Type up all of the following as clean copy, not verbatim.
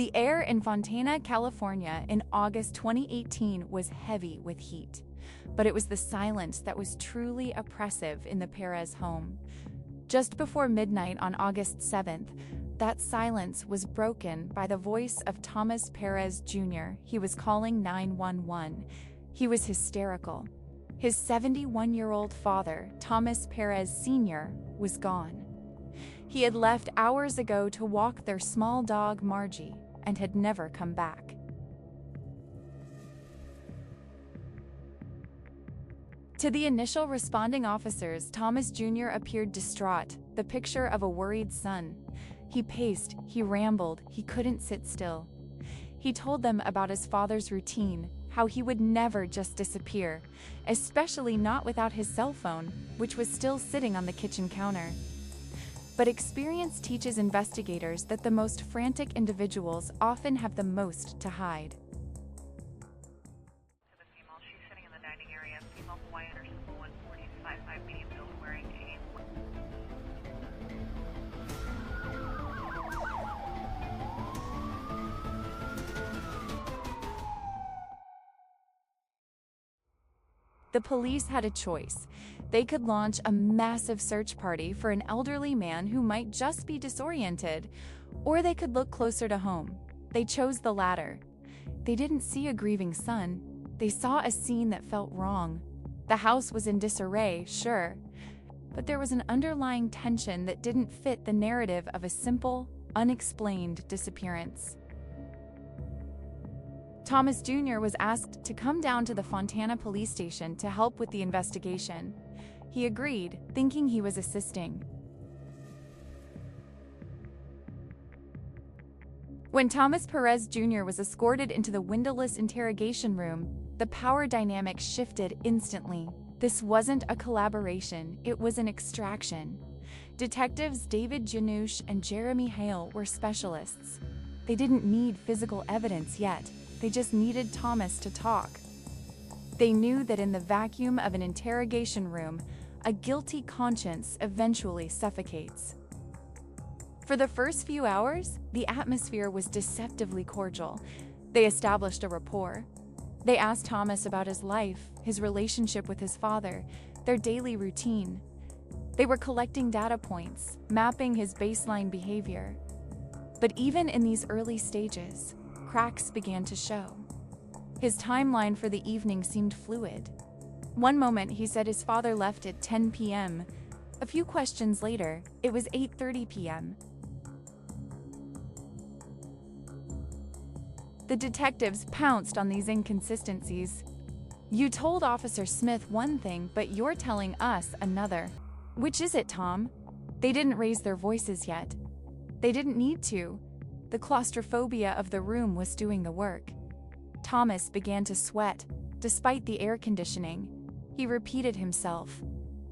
The air in Fontana, California in August 2018 was heavy with heat, but it was the silence that was truly oppressive in the Perez home. Just before midnight on August 7th, that silence was broken by the voice of Thomas Perez Jr. He was calling 911. He was hysterical. His 71-year-old father, Thomas Perez Sr., was gone. He had left hours ago to walk their small dog, Margie, and had never come back. To the initial responding officers, Thomas Jr. appeared distraught, the picture of a worried son. He paced, he rambled, he couldn't sit still. He told them about his father's routine, how he would never just disappear, especially not without his cell phone, which was still sitting on the kitchen counter. But experience teaches investigators that the most frantic individuals often have the most to hide. To the female, she's sitting in the dining area. Female Hawaiian or simple 140, 5'5", medium build, wearing a... The police had a choice. They could launch a massive search party for an elderly man who might just be disoriented, or they could look closer to home. They chose the latter. They didn't see a grieving son. They saw a scene that felt wrong. The house was in disarray, sure, but there was an underlying tension that didn't fit the narrative of a simple, unexplained disappearance. Thomas Jr. was asked to come down to the Fontana police station to help with the investigation. He agreed, thinking he was assisting. When Thomas Perez Jr. was escorted into the windowless interrogation room, the power dynamic shifted instantly. This wasn't a collaboration, it was an extraction. Detectives David Janusz and Jeremy Hale were specialists. They didn't need physical evidence yet. They just needed Thomas to talk. They knew that in the vacuum of an interrogation room, a guilty conscience eventually suffocates. For the first few hours, the atmosphere was deceptively cordial. They established a rapport. They asked Thomas about his life, his relationship with his father, their daily routine. They were collecting data points, mapping his baseline behavior. But even in these early stages, cracks began to show. His timeline for the evening seemed fluid. One moment he said his father left at 10 p.m. A few questions later, it was 8:30 p.m. The detectives pounced on these inconsistencies. "You told Officer Smith one thing, but you're telling us another. Which is it, Tom?" They didn't raise their voices yet. They didn't need to. The claustrophobia of the room was doing the work. Thomas began to sweat, despite the air conditioning. He repeated himself.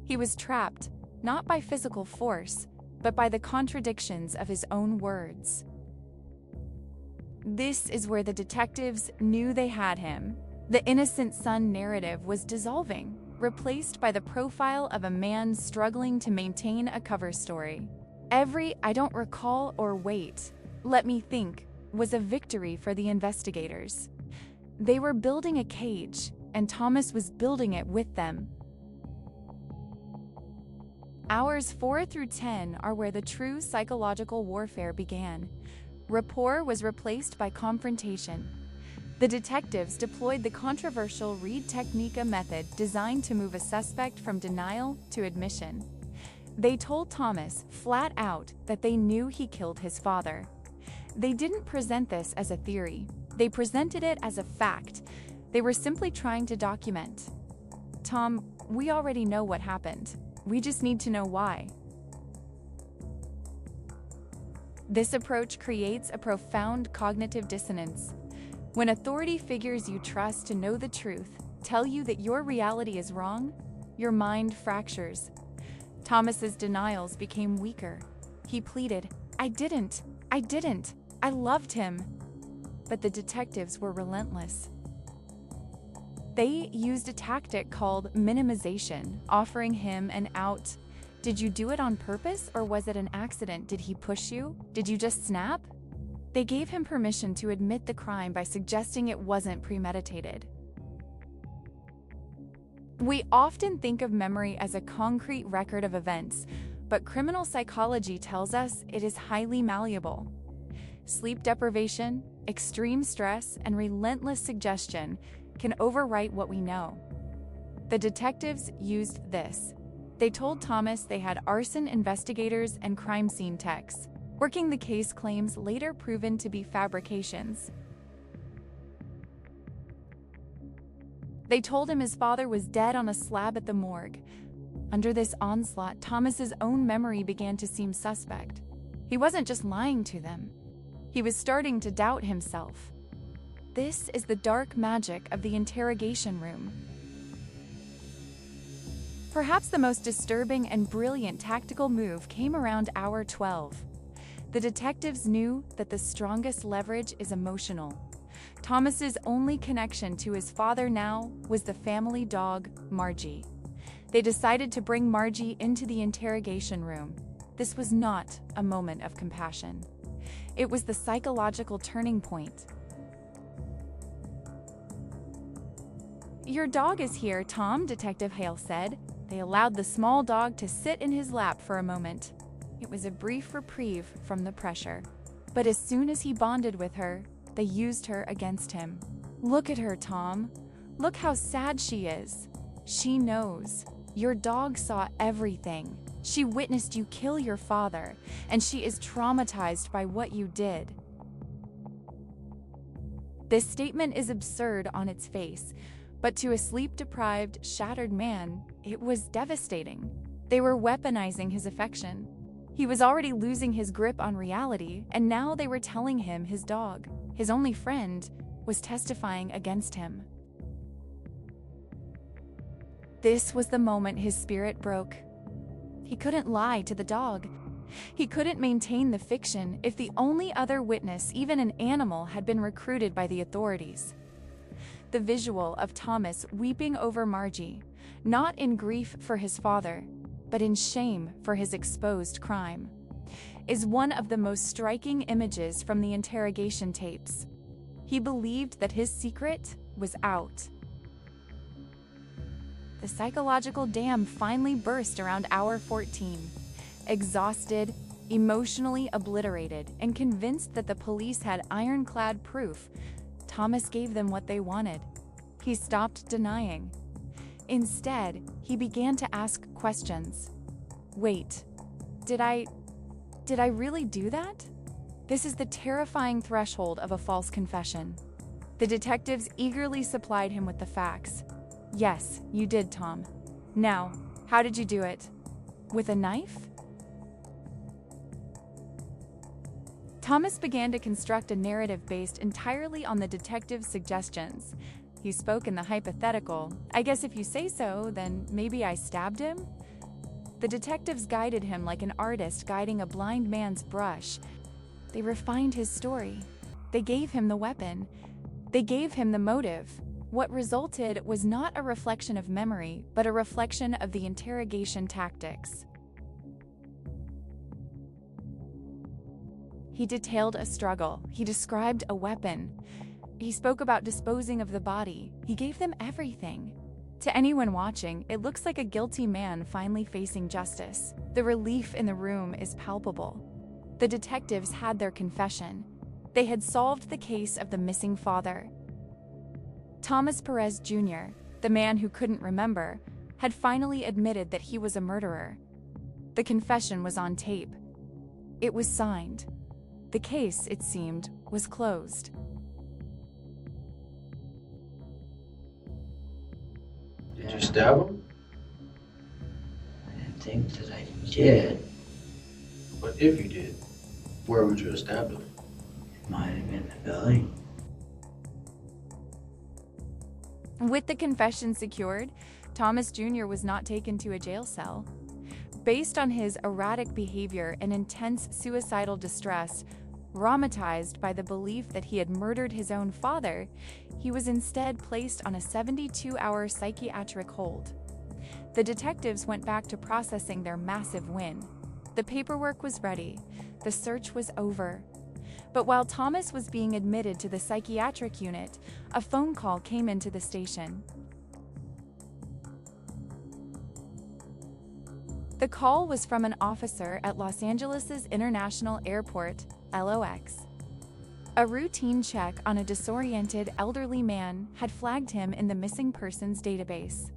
He was trapped, not by physical force, but by the contradictions of his own words. This is where the detectives knew they had him. The innocent son narrative was dissolving, replaced by the profile of a man struggling to maintain a cover story. Every "I don't recall" or "wait, let me think" was a victory for the investigators. They were building a cage, and Thomas was building it with them. Hours 4 through 10 are where the true psychological warfare began. Rapport was replaced by confrontation. The detectives deployed the controversial Reed Technica method designed to move a suspect from denial to admission. They told Thomas flat out that they knew he killed his father. They didn't present this as a theory. They presented it as a fact. They were simply trying to document. "Tom, we already know what happened. We just need to know why." This approach creates a profound cognitive dissonance. When authority figures you trust to know the truth tell you that your reality is wrong, your mind fractures. Thomas's denials became weaker. He pleaded, I didn't. I loved him." But the detectives were relentless. They used a tactic called minimization, offering him an out. "Did you do it on purpose, or was it an accident? Did he push you? Did you just snap?" They gave him permission to admit the crime by suggesting it wasn't premeditated. We often think of memory as a concrete record of events, but criminal psychology tells us it is highly malleable. Sleep deprivation, extreme stress, and relentless suggestion can overwrite what we know. The detectives used this. They told Thomas they had arson investigators and crime scene techs, working the case claims later proven to be fabrications. They told him his father was dead on a slab at the morgue. Under this onslaught, Thomas's own memory began to seem suspect. He wasn't just lying to them. He was starting to doubt himself. This is the dark magic of the interrogation room. Perhaps the most disturbing and brilliant tactical move came around hour 12. The detectives knew that the strongest leverage is emotional. Thomas's only connection to his father now was the family dog, Margie. They decided to bring Margie into the interrogation room. This was not a moment of compassion. It was the psychological turning point. "Your dog is here, Tom," Detective Hale said. They allowed the small dog to sit in his lap for a moment. It was a brief reprieve from the pressure. But as soon as he bonded with her, they used her against him. "Look at her, Tom. Look how sad she is. She knows. Your dog saw everything. She witnessed you kill your father, and she is traumatized by what you did." This statement is absurd on its face, but to a sleep-deprived, shattered man, it was devastating. They were weaponizing his affection. He was already losing his grip on reality, and now they were telling him his dog, his only friend, was testifying against him. This was the moment his spirit broke. He couldn't lie to the dog. He couldn't maintain the fiction if the only other witness, even an animal, had been recruited by the authorities. The visual of Thomas weeping over Margie, not in grief for his father, but in shame for his exposed crime, is one of the most striking images from the interrogation tapes. He believed that his secret was out. The psychological dam finally burst around hour 14. Exhausted, emotionally obliterated, and convinced that the police had ironclad proof, Thomas gave them what they wanted. He stopped denying. Instead, he began to ask questions. "Wait, did I really do that?" This is the terrifying threshold of a false confession. The detectives eagerly supplied him with the facts. "Yes, you did, Tom. Now, how did you do it? With a knife?" Thomas began to construct a narrative based entirely on the detective's suggestions. He spoke in the hypothetical, "I guess if you say so, then maybe I stabbed him?" The detectives guided him like an artist guiding a blind man's brush. They refined his story. They gave him the weapon. They gave him the motive. What resulted was not a reflection of memory, but a reflection of the interrogation tactics. He detailed a struggle. He described a weapon. He spoke about disposing of the body. He gave them everything. To anyone watching, it looks like a guilty man finally facing justice. The relief in the room is palpable. The detectives had their confession. They had solved the case of the missing father. Thomas Perez Jr., the man who couldn't remember, had finally admitted that he was a murderer. The confession was on tape. It was signed. The case, it seemed, was closed. Did you stab him? I didn't think that I did. But if you did, where would you have stabbed him? It might have been the belly. With the confession secured, Thomas Jr. was not taken to a jail cell. Based on his erratic behavior and intense suicidal distress, traumatized by the belief that he had murdered his own father, he was instead placed on a 72-hour psychiatric hold. The detectives went back to processing their massive win. The paperwork was ready. The search was over. But while Thomas was being admitted to the psychiatric unit, a phone call came into the station. The call was from an officer at Los Angeles International Airport, LOX. A routine check on a disoriented elderly man had flagged him in the missing persons database.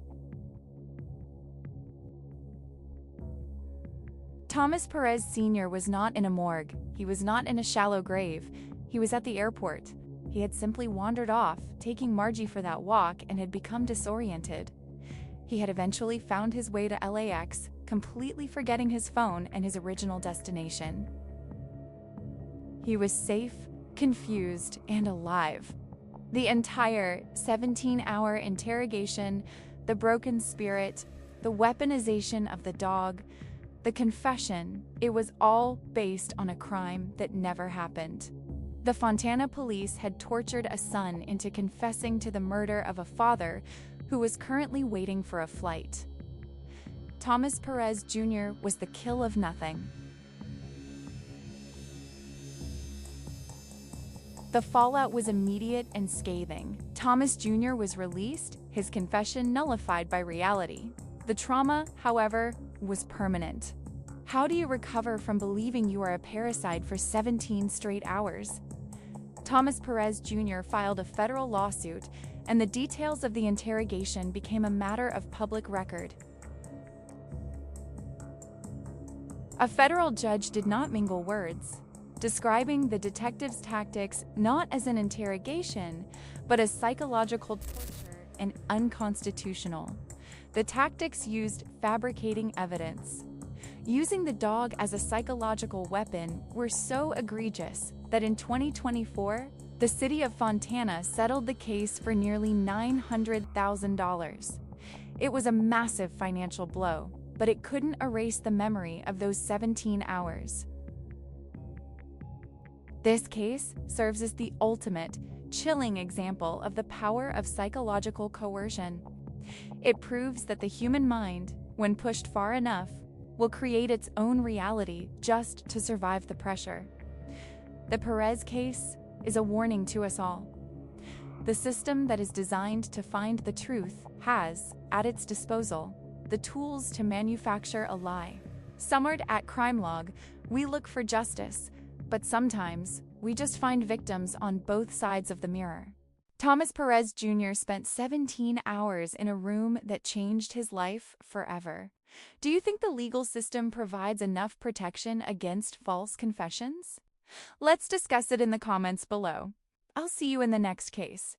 Thomas Perez Sr. was not in a morgue. He was not in a shallow grave. He was at the airport. He had simply wandered off, taking Margie for that walk, and had become disoriented. He had eventually found his way to LAX, completely forgetting his phone and his original destination. He was safe, confused, and alive. The entire 17-hour interrogation, the broken spirit, the weaponization of the dog, the confession, it was all based on a crime that never happened. The Fontana police had tortured a son into confessing to the murder of a father who was currently waiting for a flight. Thomas Perez Jr. was the kill of nothing. The fallout was immediate and scathing. Thomas Jr. was released, his confession nullified by reality. The trauma, however, was permanent. How do you recover from believing you are a parasite for 17 straight hours? Thomas Perez Jr. filed a federal lawsuit, and the details of the interrogation became a matter of public record. A federal judge did not mingle words, describing the detective's tactics not as an interrogation, but as psychological torture and unconstitutional. The tactics used fabricating evidence. Using the dog as a psychological weapon were so egregious that in 2024, the city of Fontana settled the case for nearly $900,000. It was a massive financial blow, but it couldn't erase the memory of those 17 hours. This case serves as the ultimate, chilling example of the power of psychological coercion. It proves that the human mind, when pushed far enough, will create its own reality just to survive the pressure. The Perez case is a warning to us all. The system that is designed to find the truth has, at its disposal, the tools to manufacture a lie. Somewhere at CrimeLog, we look for justice, but sometimes we just find victims on both sides of the mirror. Thomas Perez Jr. spent 17 hours in a room that changed his life forever. Do you think the legal system provides enough protection against false confessions? Let's discuss it in the comments below. I'll see you in the next case.